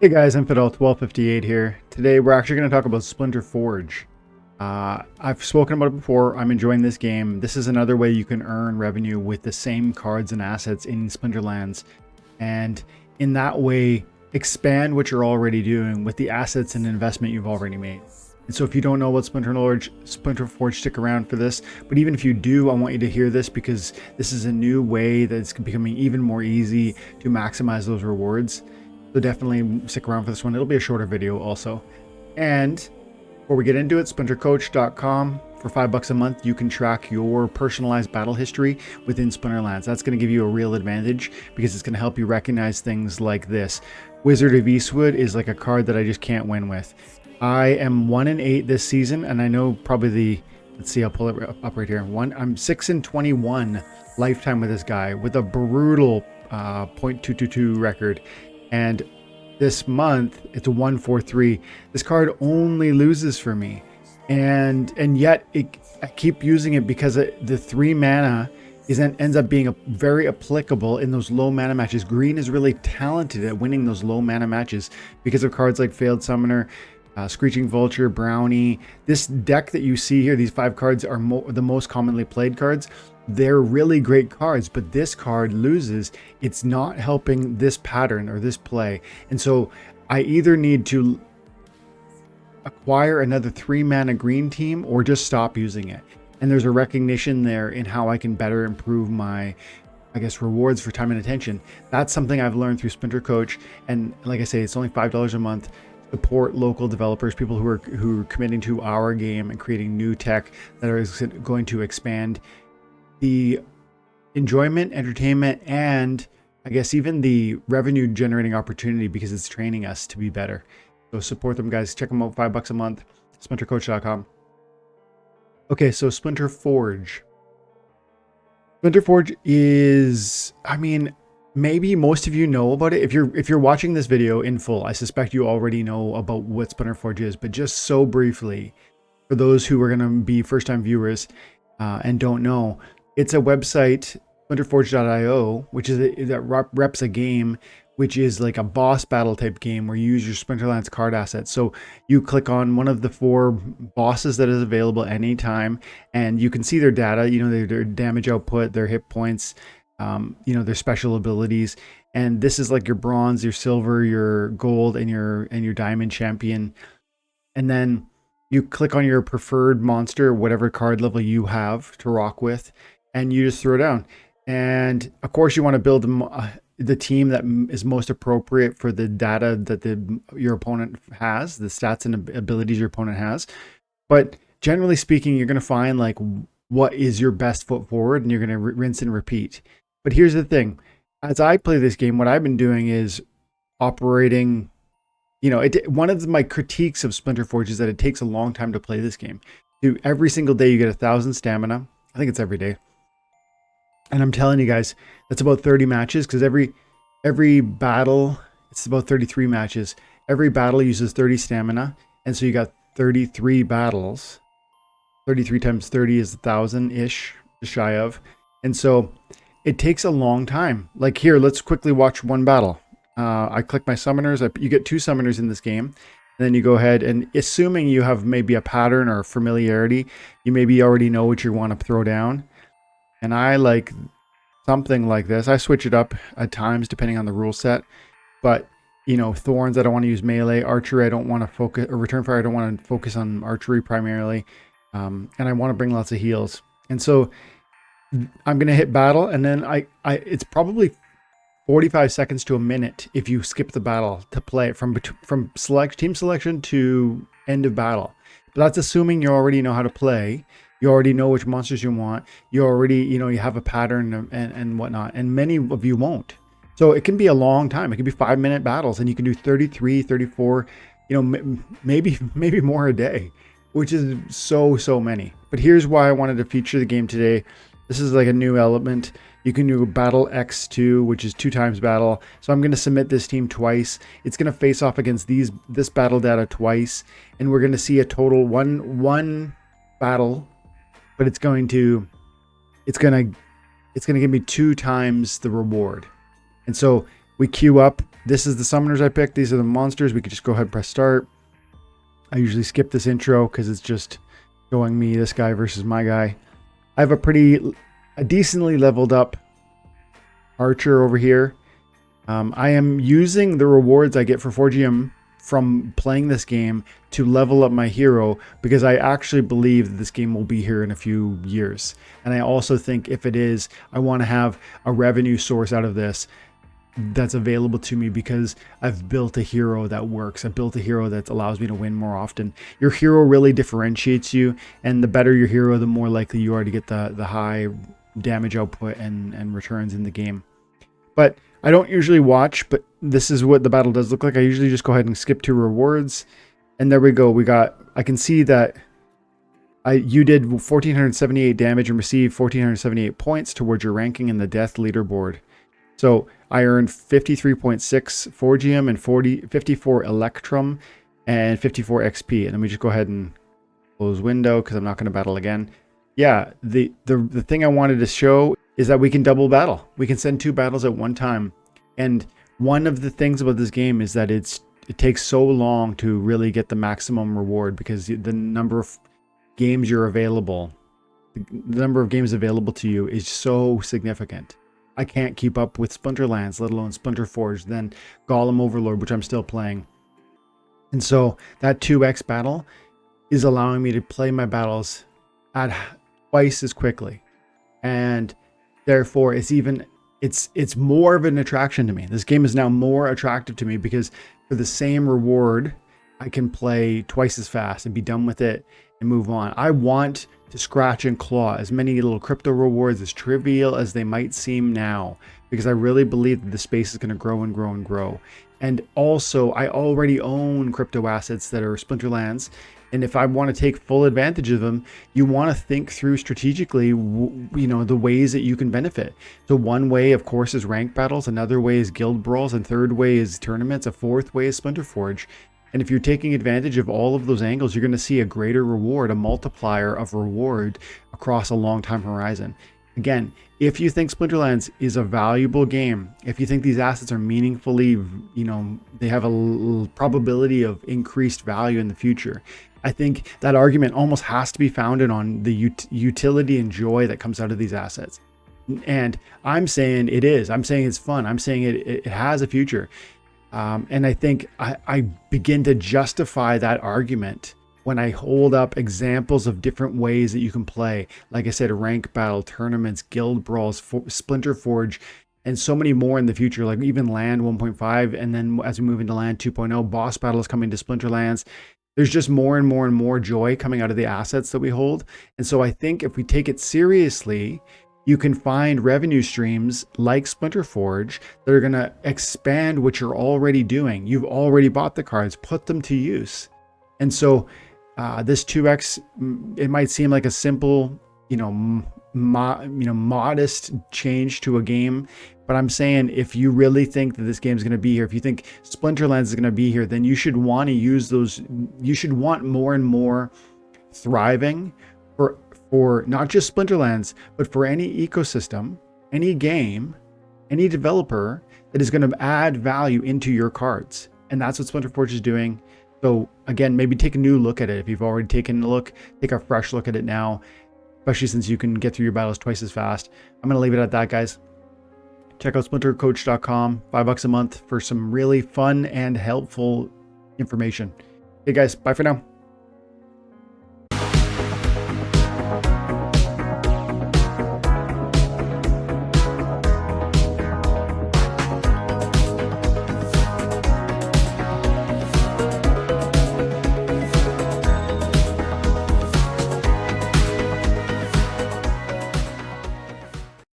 Hey guys, Infidel1258 here. Today we're actually going to talk about Splinterforge. I've spoken about it before. I'm enjoying this game. This is another way you can earn revenue with the same cards and assets in Splinterlands, and in that way expand what you're already doing with the assets and investment you've already made. And so if you don't know what Splinterforge, stick around for this. But even if you do, I want you to hear this because this is a new way that's becoming even more easy to maximize those rewards. So definitely stick around for this one. It'll be a shorter video also. And before we get into it, splintercoach.com. For $5 a month, you can track your personalized battle history within Splinterlands. That's going to give you a real advantage because it's going to help you recognize things like this. Wizard of Eastwood is like a card that I just can't win with. I am 1-8 this season, and I know probably the, let's see, I'll pull it up right here. I'm 6-21 lifetime with this guy with a brutal .222 record. And this month it's a 1-4-3. This card only loses for me, and yet I keep using it because the 3 mana ends up being very applicable in those low mana matches. Green is really talented at winning those low mana matches because of cards like Failed Summoner, Screeching Vulture, Brownie. This deck that you see here, these 5 cards are the most commonly played cards. They're really great cards, but this card loses. It's not helping this pattern or this play. And so I either need to acquire another 3 mana green team or just stop using it. And there's a recognition there in how I can better improve my, I guess, rewards for time and attention. That's something I've learned through Splintercoach. And like I say, it's only $5 a month. Support local developers, people who are committing to our game and creating new tech that are going to expand the enjoyment, entertainment, and I guess even the revenue generating opportunity because it's training us to be better. So support them, guys. Check them out, $5 a month, splintercoach.com. Okay, so Splinterforge. Splinterforge is, I mean, maybe most of you know about it. If you're watching this video in full, I suspect you already know about what Splinterforge is, but just so briefly, for those who are going to be first-time viewers and don't know, it's a website, splinterforge.io, which is that reps a game, which is like a boss battle type game where you use your Splinterlands card assets. So you click on one of the 4 bosses that is available anytime, and you can see their data, you know, their damage output, their hit points, you know, their special abilities. And this is like your bronze, your silver, your gold, and your diamond champion. And then you click on your preferred monster, whatever card level you have to rock with, and you just throw down. And of course you want to build the team that is most appropriate for the data that your opponent has, the stats and abilities your opponent has. But generally speaking, you're going to find like what is your best foot forward, and you're going to rinse and repeat. But here's the thing. As I play this game, what I've been doing is operating, you know, one of my critiques of Splinterforge is that it takes a long time to play this game. Every single day you get 1,000 stamina. I think it's every day. And I'm telling you guys, that's about 30 matches because every battle, it's about 33 matches. Every battle uses 30 stamina. And so you got 33 battles. 33 times 30 is 1,000-ish, just shy of. And so it takes a long time. Like here, let's quickly watch one battle. I click my summoners. You get 2 summoners in this game. And then you go ahead and, assuming you have maybe a pattern or familiarity, you maybe already know what you want to throw down. And I like something like this. I switch it up at times depending on the rule set. But, you know, Thorns, I don't want to use melee. Archery, I don't want to focus, or Return Fire, I don't want to focus on archery primarily. And I want to bring lots of heals. And so I'm going to hit battle, and then it's probably 45 seconds to a minute if you skip the battle to play it from team selection to end of battle. But that's assuming you already know how to play. You already know which monsters you want. You already, you know, you have a pattern and whatnot. And many of you won't. So it can be a long time. It can be 5-minute battles, and you can do 33, 34, you know, maybe more a day, which is so many. But here's why I wanted to feature the game today. This is like a new element. You can do battle X2, which is 2 times battle. So I'm going to submit this team twice. It's going to face off against this battle data twice, and we're going to see a total one battle. But it's going to give me 2 times the reward. And so We queue up. This is the summoners I picked. These are the monsters. We could just go ahead and press start. I usually skip this intro because it's just showing me this guy versus my guy. I have a decently leveled up archer over here. I am using the rewards I get for 4GM from playing this game to level up my hero, because I actually believe that this game will be here in a few years. And I also think if it is, I want to have a revenue source out of this that's available to me, because I've built a hero that works. I've built a hero that allows me to win more often. Your hero really differentiates you, and the better your hero, the more likely you are to get the high damage output and returns in the game. But I don't usually watch, but this is what the battle does look like. I usually just go ahead and skip to rewards, and there we go. I can see that you did 1,478 damage and received 1,478 points towards your ranking in the death leaderboard. So I earned 53.6 4GM and 54 Electrum and 54 XP. And let me just go ahead and close window because I'm not going to battle again. Yeah, the thing I wanted to show is that we can double battle. We can send 2 battles at one time. And one of the things about this game is that it takes so long to really get the maximum reward, because the number of games available to you is so significant. I can't keep up with Splinterlands, let alone Splinterforge, then Golem Overlord, which I'm still playing. And so that 2x battle is allowing me to play my battles at twice as quickly. And therefore it's more of an attraction to me. This game is now more attractive to me because for the same reward, I can play twice as fast and be done with it and move on. I want to scratch and claw as many little crypto rewards, as trivial as they might seem now, because I really believe that the space is going to grow and grow and grow. And also, I already own crypto assets that are Splinterlands, and if I want to take full advantage of them, you want to think through strategically, the ways that you can benefit. So one way, of course, is rank battles. Another way is guild brawls. And third way is tournaments. A fourth way is Splinterforge. And if you're taking advantage of all of those angles, you're going to see a greater reward, a multiplier of reward across a long time horizon. Again, if you think Splinterlands is a valuable game, if you think these assets are meaningfully, they have a probability of increased value in the future, I think that argument almost has to be founded on the utility and joy that comes out of these assets. And I'm saying it is. I'm saying it's fun. I'm saying it has a future. And I think I begin to justify that argument when I hold up examples of different ways that you can play. Like I said, rank battle, tournaments, guild brawls, Splinterforge, and so many more in the future, like even Land 1.5. And then as we move into Land 2.0, boss battle is coming to Splinterlands. There's just more and more and more joy coming out of the assets that we hold. And so I think if we take it seriously, you can find revenue streams like Splinterforge that are going to expand what you're already doing. You've already bought the cards, put them to use. And so this 2x, it might seem like a simple, modest change to a game. But I'm saying if you really think that this game is going to be here, if you think Splinterlands is going to be here, then you should want to use those. You should want more and more thriving for not just Splinterlands, but for any ecosystem, any game, any developer that is going to add value into your cards. And that's what Splinterforge is doing. So again, maybe take a new look at it. If you've already taken a look, take a fresh look at it now, especially since you can get through your battles twice as fast. I'm going to leave it at that, guys. Check out splintercoach.com, $5 a month for some really fun and helpful information. Hey guys, bye for now.